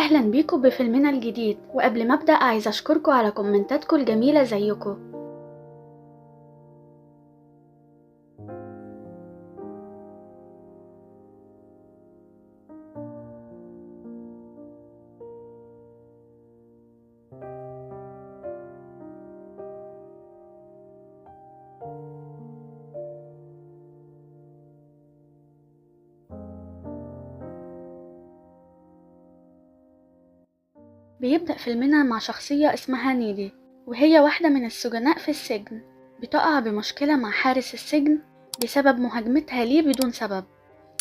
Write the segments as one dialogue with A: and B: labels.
A: أهلا بيكم بفيلمنا الجديد. وقبل ما أبدأ عايز أشكركم على كومنتاتكم الجميلة زيكم. بيبدأ فيلمنا مع شخصية اسمها نيدي، وهي واحدة من السجناء في السجن. بتقع بمشكلة مع حارس السجن بسبب مهاجمتها ليه بدون سبب،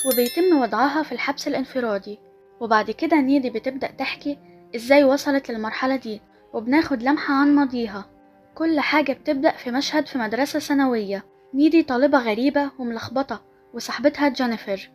A: وبيتم وضعها في الحبس الانفرادي. وبعد كده نيدي بتبدأ تحكي ازاي وصلت للمرحلة دي، وبناخد لمحة عن ماضيها. كل حاجة بتبدأ في مشهد في مدرسة ثانوية. نيدي طالبة غريبة وملخبطة، وصاحبتها جينيفر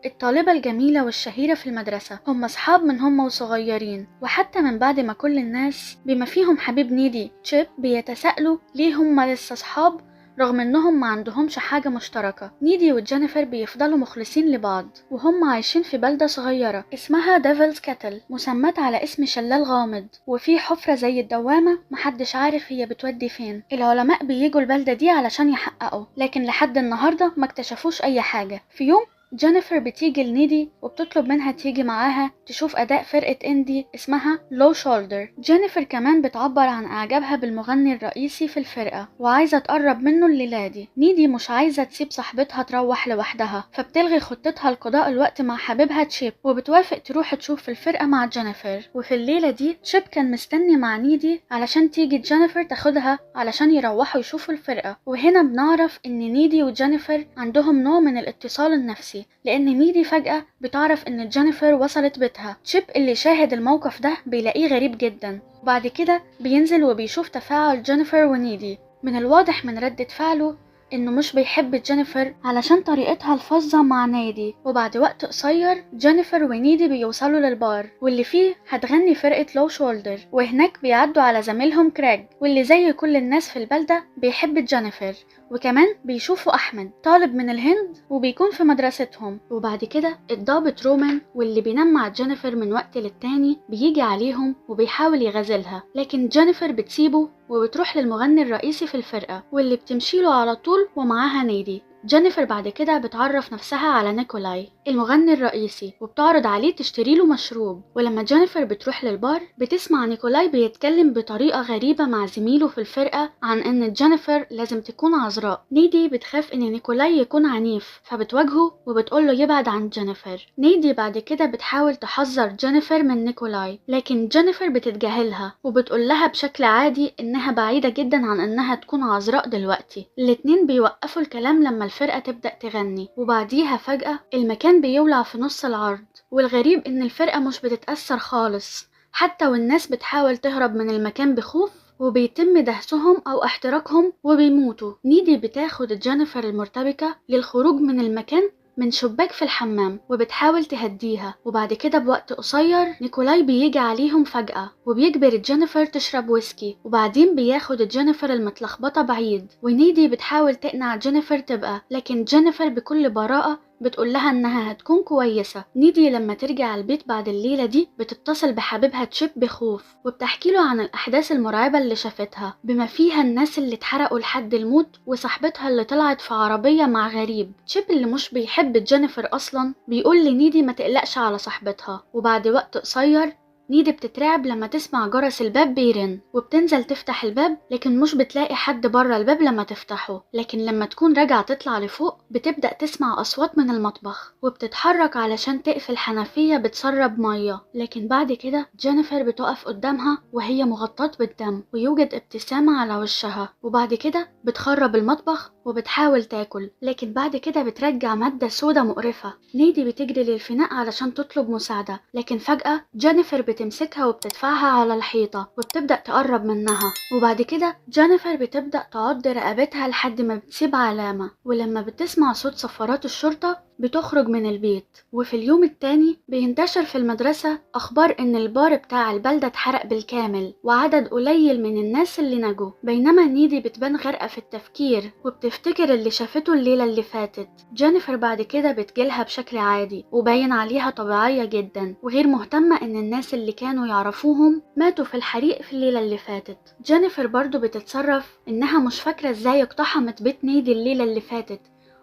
A: الطالبة الجميلة والشهيرة في المدرسة. هم أصحاب من هم وصغيرين، وحتى من بعد ما كل الناس بما فيهم حبيب نيدي تشيب بيتساءلوا ليه هم لسه أصحاب رغم انهم ما عندهمش حاجة مشتركة. نيدي وجينيفر بيفضلوا مخلصين لبعض، وهم عايشين في بلدة صغيرة اسمها ديفلز كاتل، مسمات على اسم شلال غامض، وفي حفرة زي الدوامة محدش عارف هي بتودي فين. العلماء بييجوا البلدة دي علشان يحققوا، لكن لحد النهاردة ما اكتشفوش اي حاجة. في يوم جينيفر بتيجي لنيدي وبتطلب منها تيجي معاها تشوف أداء فرقة اندي اسمها لو شولدر. جينيفر كمان بتعبر عن إعجابها بالمغني الرئيسي في الفرقة وعايزة تقرب منه الليلة دي. نيدي مش عايزة تسيب صاحبتها تروح لوحدها، فبتلغي خطتها لقضاء الوقت مع حبيبها تشيب، وبتوافق تروح تشوف الفرقة مع جينيفر. وفي الليلة دي تشيب كان مستني مع نيدي علشان تيجي جينيفر تاخدها علشان يروحوا يشوفوا الفرقة. وهنا بنعرف إن نيدي وجينيفر عندهم نوع من الاتصال النفسي، لأن نيدي فجأة بتعرف إن جينيفر وصلت بيتها. تشيب اللي شاهد الموقف ده بيلاقيه غريب جدا، وبعد كده بينزل وبيشوف تفاعل جينيفر ونيدي. من الواضح من ردة فعله إنه مش بيحب جينيفر علشان طريقتها الفظة مع نيدي. وبعد وقت قصير جينيفر ونيدي بيوصلوا للبار واللي فيه هتغني فرقة لو شولدر، وهناك بيعدوا على زميلهم كراج، واللي زي كل الناس في البلدة بيحب جينيفر. وكمان بيشوفوا أحمد طالب من الهند وبيكون في مدرستهم. وبعد كده الضابط رومان واللي بينام مع جينيفر من وقت للتاني بيجي عليهم وبيحاول يغازلها، لكن جينيفر بتسيبه وبتروح للمغني الرئيسي في الفرقة واللي بتمشيله على طول ومعاها نيدي. جينيفر بعد كده بتعرف نفسها على نيكولاي المغني الرئيسي، وبتعرض عليه تشتري له مشروب. ولما جينيفر بتروح للبار بتسمع نيكولاي بيتكلم بطريقة غريبة مع زميله في الفرقة عن ان جينيفر لازم تكون عذراء. نيدي بتخاف ان نيكولاي يكون عنيف فبتواجهه وبتقوله يبعد عن جينيفر. نيدي بعد كده بتحاول تحذر جينيفر من نيكولاي، لكن جينيفر بتتجاهلها وبتقول لها بشكل عادي انها بعيدة جدا عن انها تكون عذراء دلوقتي. الاتنين بيوقفوا الكلام لما الفرقة تبدأ تغني، وبعديها فجأة المكان بيولع في نص العرض. والغريب ان الفرقة مش بتتأثر خالص، حتى والناس بتحاول تهرب من المكان بخوف وبيتم دهسهم او احتراقهم وبيموتوا. نيدي بتاخد جينيفر المرتبكة للخروج من المكان من شباك في الحمام وبتحاول تهديها. وبعد كده بوقت قصير نيكولاي بيجي عليهم فجأة وبيجبر جينيفر تشرب ويسكي، وبعدين بياخد جينيفر المتلخبطة بعيد. ونيدي بتحاول تقنع جينيفر تبقى، لكن جينيفر بكل براءة بتقول لها انها هتكون كويسة. نيدي لما ترجع البيت بعد الليلة دي بتتصل بحبيبها تشيب بخوف وبتحكي له عن الاحداث المرعبة اللي شافتها، بما فيها الناس اللي اتحرقوا لحد الموت وصاحبتها اللي طلعت في عربية مع غريب. تشيب اللي مش بيحب جينيفر اصلا بيقول لنيدي ما تقلقش على صاحبتها. وبعد وقت قصير نيدي بتترعب لما تسمع جرس الباب بيرن وبتنزل تفتح الباب، لكن مش بتلاقي حد بره الباب لما تفتحه. لكن لما تكون راجعة تطلع لفوق بتبدأ تسمع أصوات من المطبخ وبتتحرك علشان تقفل حنفية بتسرب مية. لكن بعد كده جينيفر بتقف قدامها وهي مغطاة بالدم ويوجد ابتسامة على وشها. وبعد كده بتخرب المطبخ وبتحاول تاكل، لكن بعد كده بترجع مادة سودة مقرفة. نيدي بتجري للفناء علشان تطلب مساعدة، لكن فجأة جينيفر بتمسكها وبتدفعها على الحيطة وبتبدأ تقرب منها. وبعد كده جينيفر بتبدأ تعض رقبتها لحد ما بتسيب علامة. ولما بتسمع صوت صفارات الشرطة بتخرج من البيت. وفي اليوم التاني بينتشر في المدرسة أخبار إن البار بتاع البلدة اتحرق بالكامل وعدد قليل من الناس اللي نجوا، بينما نيدي بتبان غرقة في التفكير وبتفتكر اللي شافته الليلة اللي فاتت. جينيفر بعد كده بتجيلها بشكل عادي وباين عليها طبيعية جدا وغير مهتمة إن الناس اللي كانوا يعرفوهم ماتوا في الحريق في الليلة اللي فاتت. جينيفر برضو بتتصرف إنها مش فاكرة إزاي اقتحمت بيت نيدي الليلة اللي فاتت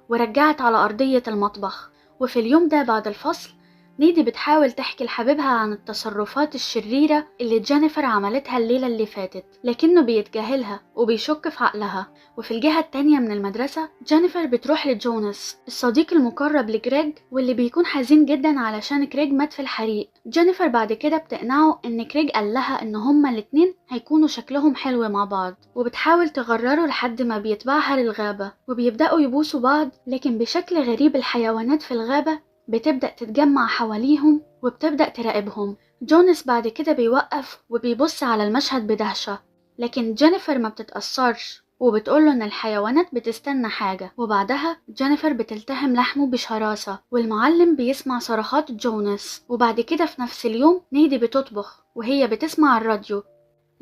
A: ورجعت على أرضية المطبخ. وفي اليوم ده بعد الفصل نيدي بتحاول تحكي لحبيبها عن التصرفات الشريرة اللي جينيفر عملتها الليلة اللي فاتت، لكنه بيتجاهلها وبيشك في عقلها. وفي الجهة التانية من المدرسة جينيفر بتروح لجوناس الصديق المقرب لجريج واللي بيكون حزين جدا علشان كريج مات في الحريق. جينيفر بعد كده بتقنعه ان كريج قال لها ان هما الاتنين هيكونوا شكلهم حلو مع بعض، وبتحاول تغرره لحد ما بيتبعها للغابة وبيبدأوا يبوسوا بعض. لكن بشكل غريب الحيوانات في الغابة بتبدأ تتجمع حواليهم وبتبدأ تراقبهم. جوناس بعد كده بيوقف وبيبص على المشهد بدهشة، لكن جينيفر ما بتتأثرش وبتقوله ان الحيوانات بتستنى حاجة. وبعدها جينيفر بتلتهم لحمه بشراسة والمعلم بيسمع صرخات جوناس. وبعد كده في نفس اليوم نيدي بتطبخ وهي بتسمع الراديو.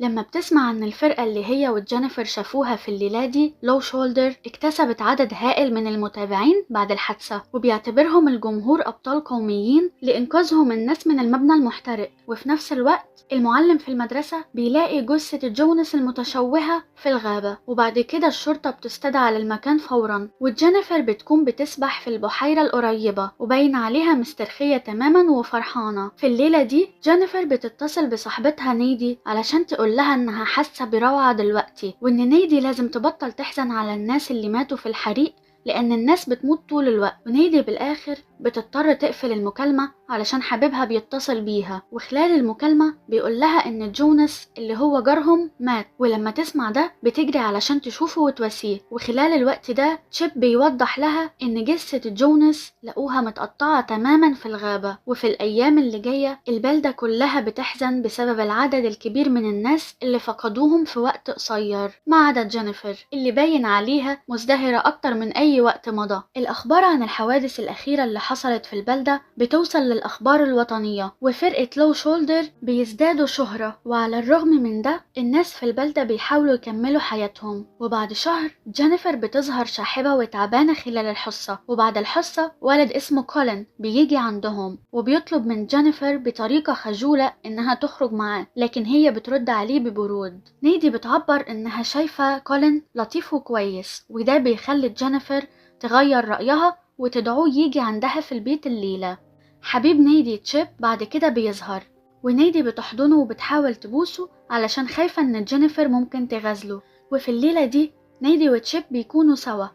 A: لما بتسمع ان الفرقة اللي هي وجينيفر شافوها في الليلة دي لو شولدر اكتسبت عدد هائل من المتابعين بعد الحادثة، وبيعتبرهم الجمهور أبطال قوميين لإنقاذهم الناس من المبنى المحترق. وفي نفس الوقت المعلم في المدرسة بيلاقي جثة جوناس المتشوهة في الغابة، وبعد كده الشرطة بتستدعى للمكان فورا. وجينيفر بتكون بتسبح في البحيرة القريبة وباين عليها مسترخية تماما وفرحانة. في الليلة دي جينيفر بتتصل بصاحبتها نيدي علشان تقول لها انها حاسة بروعة دلوقتي وان نيدي لازم تبطل تحزن على الناس اللي ماتوا في الحريق لأن الناس بتموت طول الوقت. ونيدي بالآخر بتضطر تقفل المكالمة علشان حبيبها بيتصل بيها، وخلال المكالمة بيقول لها إن جوناس اللي هو جارهم مات، ولما تسمع ده بتجري علشان تشوفه وتواسيه. وخلال الوقت ده تشيب بيوضح لها إن جثة جوناس لقوها متقطعة تماما في الغابة. وفي الأيام اللي جاية البلدة كلها بتحزن بسبب العدد الكبير من الناس اللي فقدوهم في وقت قصير، ما عدا جينيفر اللي باين عليها مزدهرة أكتر من أي وقت مضى. الأخبار عن الحوادث الأخيرة اللي حصلت في البلدة بتوصل للأخبار الوطنية، وفرقة لو شولدر بيزدادوا شهرة، وعلى الرغم من ده الناس في البلدة بيحاولوا يكملوا حياتهم. وبعد شهر جينيفر بتظهر شاحبة وتعبانة خلال الحصة، وبعد الحصة ولد اسمه كولين بيجي عندهم وبيطلب من جينيفر بطريقة خجولة إنها تخرج معاه، لكن هي بترد عليه ببرود. نيدي بتعبر إنها شايفة كولين لطيف وكويس، وده بيخلي جينيفر تغير رأيها وتدعوه يجي عندها في البيت الليلة. حبيب نيدي تشيب بعد كده بيظهر، ونيدي بتحضنه وبتحاول تبوسه علشان خايفة ان جينيفر ممكن تغازله. وفي الليلة دي نيدي وتشيب بيكونوا سوا،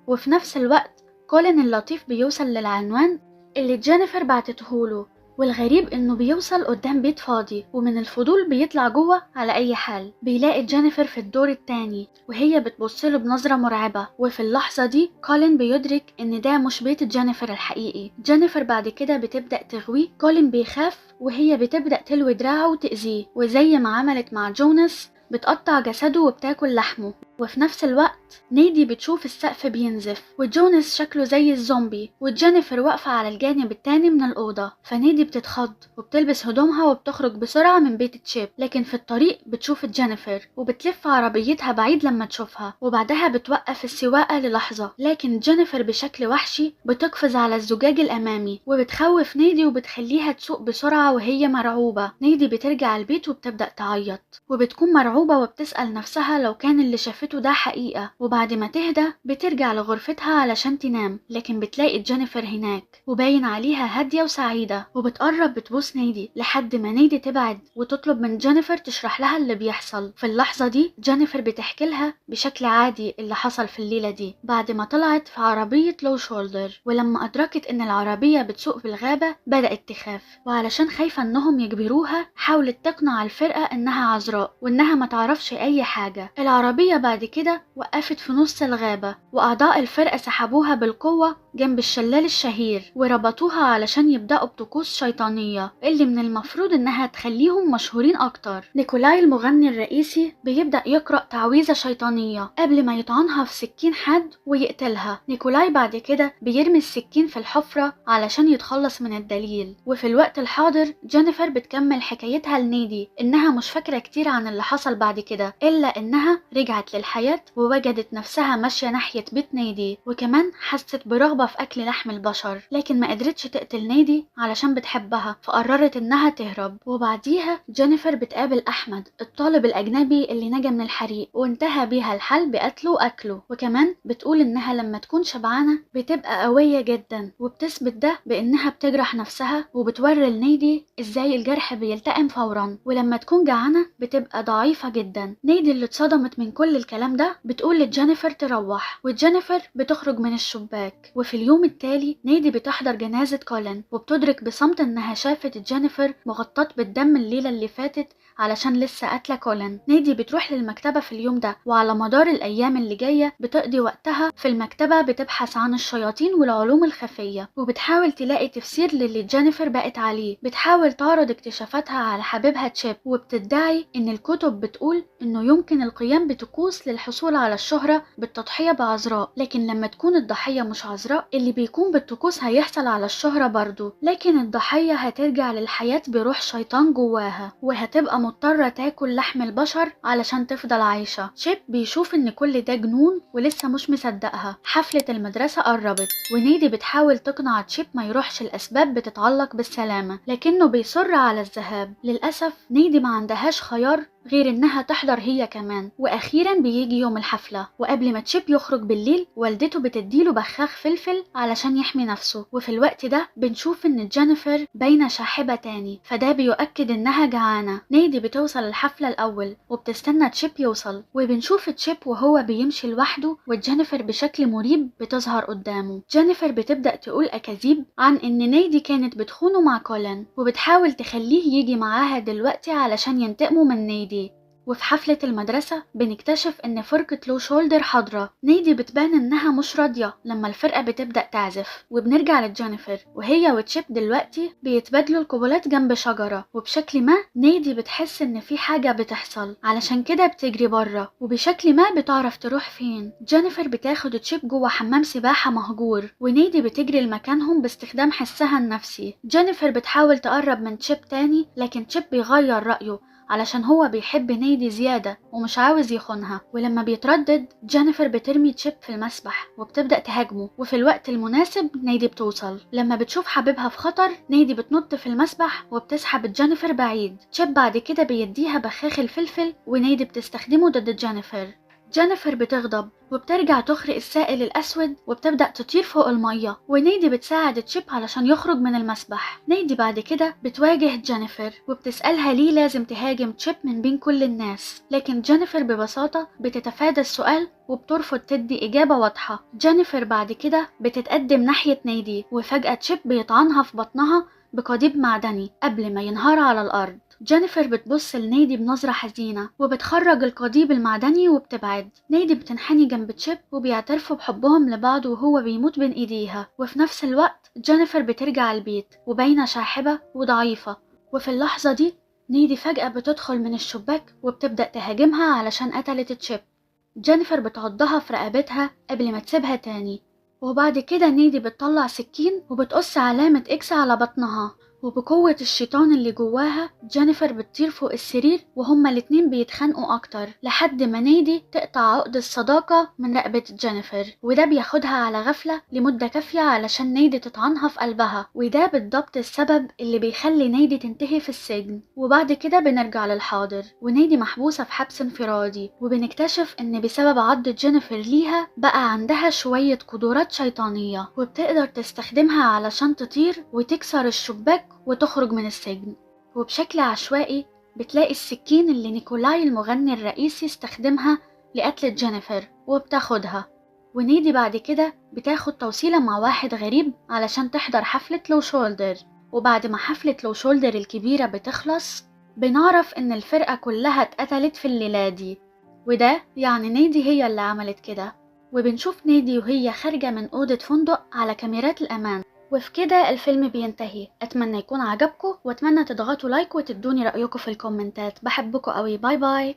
A: وفي نفس الوقت كولين اللطيف بيوصل للعنوان اللي جينيفر بعتتهوله، والغريب انه بيوصل قدام بيت فاضي، ومن الفضول بيطلع جوه على اي حال. بيلاقي جينيفر في الدور التاني وهي بتبصله بنظرة مرعبة، وفي اللحظة دي كولين بيدرك ان ده مش بيت جينيفر الحقيقي. جينيفر بعد كده بتبدأ تغويه، كولين بيخاف وهي بتبدأ تلوي دراعه وتأذيه، وزي ما عملت مع جوناس بتقطع جسده وبتاكل لحمه. وفي نفس الوقت نيدي بتشوف السقف بينزف وجوناس شكله زي الزومبي، وجينيفر واقفة على الجانب التاني من الأوضة. فنيدي بتتخض وبتلبس هدومها وبتخرج بسرعة من بيت تشيب، لكن في الطريق بتشوف جينيفر وبتلف عربيتها بعيد لما تشوفها، وبعدها بتوقف السواقة للحظة. لكن جينيفر بشكل وحشي بتقفز على الزجاج الأمامي وبتخوف نيدي وبتخليها تسوق بسرعة وهي مرعوبة. نيدي بترجع البيت وبتبدأ تعيط وبتكون مرعوبة وبتسأل نفسها لو كان اللي شافته ده حقيقة. وبعد ما تهدى بترجع لغرفتها علشان تنام، لكن بتلاقي جينيفر هناك وباين عليها هادية وسعيدة، وبتقرب بتبوس نيدي لحد ما نيدي تبعد وتطلب من جينيفر تشرح لها اللي بيحصل. في اللحظة دي جينيفر بتحكي لها بشكل عادي اللي حصل في الليلة دي بعد ما طلعت في عربية لو شولدر، ولما أدركت إن العربية بتسوق في الغابة بدأت تخاف، وعلشان خايفة إنهم يجبروها حاولت تقنع الفرقة إنها عذراء وإنها ما تعرفش أي حاجة. العربية بعد كده وقفت في نص الغابة، وأعضاء الفرقة سحبوها بالقوة جنب الشلال الشهير، وربطوها علشان يبدأوا بطقوس شيطانية اللي من المفروض انها تخليهم مشهورين اكتر. نيكولاي المغني الرئيسي بيبدأ يقرأ تعويذة شيطانية قبل ما يطعنها في سكين حد ويقتلها. نيكولاي بعد كده بيرمي السكين في الحفرة علشان يتخلص من الدليل. وفي الوقت الحاضر جينيفر بتكمل حكايتها لنيدي انها مش فاكرة كتير عن اللي حصل بعد كده، الا انها رجعت للحياة ووجدت نفسها ماشية ناحية بيت نيدي، وكمان حست برغبة في اكل لحم البشر، لكن ما قدرتش تقتل نيدي علشان بتحبها فقررت انها تهرب. وبعديها جينيفر بتقابل احمد الطالب الاجنبي اللي نجا من الحريق، وانتهى بيها الحال بقتله واكله. وكمان بتقول انها لما تكون شبعانة بتبقى قوية جدا، وبتثبت ده بانها بتجرح نفسها وبتوري لنيدي ازاي الجرح بيلتئم فورا، ولما تكون جعانة بتبقى ضعيفة جدا. نيدي اللي اتصدمت من كل الكلام ده بتقول لجينيفر تروح، وجينيفر بتخرج من الشباك. وفي اليوم التالي نيدي بتحضر جنازة كولين، وبتدرك بصمت انها شافت جينيفر مغطاة بالدم الليلة اللي فاتت علشان لسه قاتلة كولين. نيدي بتروح للمكتبة في اليوم ده، وعلى مدار الأيام اللي جاية بتقضي وقتها في المكتبة بتبحث عن الشياطين والعلوم الخفية، وبتحاول تلاقي تفسير للي جينيفر بقت عليه. بتحاول تعرض اكتشافاتها على حبيبها تشيب، وبتدعي إن الكتب بتقول إنه يمكن القيام بطقوس للحصول على الشهرة بالتضحية بعذراء، لكن لما تكون الضحية مش عذراء اللي بيكون بالطقوس هيحصل على الشهرة برضه، لكن الضحية هترجع للحياة بروح شيطان جواها، وهتبقى مضطرة تاكل لحم البشر علشان تفضل عايشة. تشيب بيشوف ان كل ده جنون ولسه مش مصدقها. حفلة المدرسة قربت، ونيدي بتحاول تقنع تشيب ما يروحش لأسباب بتتعلق بالسلامة، لكنه بيصر على الذهاب. للأسف نيدي ما عندهاش خيار غير انها تحضر هي كمان. واخيرا بيجي يوم الحفلة، وقبل ما تشيب يخرج بالليل والدته بتديله بخاخ فلفل علشان يحمي نفسه. وفي الوقت ده بنشوف ان جينيفر باينة شاحبة تاني، فده بيؤكد انها جعانة. نيدي بتوصل الحفلة الاول وبتستنى تشيب يوصل، وبنشوف تشيب وهو بيمشي لوحده، وجينيفر بشكل مريب بتظهر قدامه. جينيفر بتبدأ تقول اكاذيب عن ان نيدي كانت بتخونه مع كولين، وبتحاول تخليه يجي معاها دلوقتي علشان ينتقموا من نيدي. وفي حفلة المدرسة بنكتشف ان فرقة لو شولدر حاضرة. نيدي بتبان انها مش راضية لما الفرقة بتبدأ تعزف، وبنرجع لجينيفر وهي وتشيب دلوقتي بيتبادلوا القبلات جنب شجرة. وبشكل ما نيدي بتحس ان في حاجة بتحصل، علشان كده بتجري بره، وبشكل ما بتعرف تروح فين. جينيفر بتاخد تشيب جوه حمام سباحة مهجور، ونيدي بتجري لمكانهم باستخدام حسها النفسي. جينيفر بتحاول تقرب من تشيب تاني، لكن تشيب بيغير رأيه علشان هو بيحب نيدي زيادة ومش عاوز يخونها. ولما بيتردد جينيفر بترمي تشيب في المسبح وبتبدأ تهاجمه، وفي الوقت المناسب نيدي بتوصل. لما بتشوف حبيبها في خطر نيدي بتنط في المسبح وبتسحب جينيفر بعيد. تشيب بعد كده بيديها بخاخ الفلفل، ونيدي بتستخدمه ضد جينيفر. جينيفر بتغضب وبترجع تخرق السائل الأسود وبتبدأ تطير فوق المية، ونيدي بتساعد تشيب علشان يخرج من المسبح. نيدي بعد كده بتواجه جينيفر وبتسألها ليه لازم تهاجم تشيب من بين كل الناس، لكن جينيفر ببساطة بتتفادى السؤال وبترفض تدي إجابة واضحة. جينيفر بعد كده بتتقدم ناحية نيدي، وفجأة تشيب بيطعنها في بطنها بقضيب معدني قبل ما ينهار على الأرض. جينيفر بتبص لنيدي بنظرة حزينة وبتخرج القضيب المعدني وبتبعد. نيدي بتنحني جنب تشيب وبيعترفوا بحبهم لبعض وهو بيموت بين ايديها. وفي نفس الوقت جينيفر بترجع البيت وباينة شاحبة وضعيفة. وفي اللحظة دي نيدي فجأة بتدخل من الشباك وبتبدأ تهاجمها علشان قتلت تشيب. جينيفر بتعضها في رقبتها قبل ما تسيبها تاني، وبعد كده نيدي بتطلع سكين وبتقص علامة اكس على بطنها. وبقوة الشيطان اللي جواها جينيفر بتطير فوق السرير، وهما الاتنين بيتخانقوا اكتر لحد ما نيدي تقطع عقد الصداقة من رقبة جينيفر، وده بياخدها على غفلة لمدة كافية علشان نيدي تطعنها في قلبها، وده بالضبط السبب اللي بيخلي نيدي تنتهي في السجن. وبعد كده بنرجع للحاضر ونيدي محبوسة في حبس انفرادي، وبنكتشف ان بسبب عض جينيفر ليها بقى عندها شوية قدرات شيطانية، وبتقدر تستخدمها علشان تطير وتكسر الشباك وتخرج من السجن. وبشكل عشوائي بتلاقي السكين اللي نيكولاي المغني الرئيسي استخدمها لقتل جينيفر وبتاخدها. ونيدي بعد كده بتاخد توصيلة مع واحد غريب علشان تحضر حفلة لو شولدر. وبعد ما حفلة لو شولدر الكبيرة بتخلص بنعرف ان الفرقة كلها اتقتلت في الليلة دي، وده يعني نيدي هي اللي عملت كده. وبنشوف نيدي وهي خارجة من أوضة فندق على كاميرات الأمان. وفي كده الفيلم بينتهي. أتمنى يكون عجبكم، وأتمنى تضغطوا لايك وتدوني رأيكم في الكومنتات. بحبكم قوي. باي باي.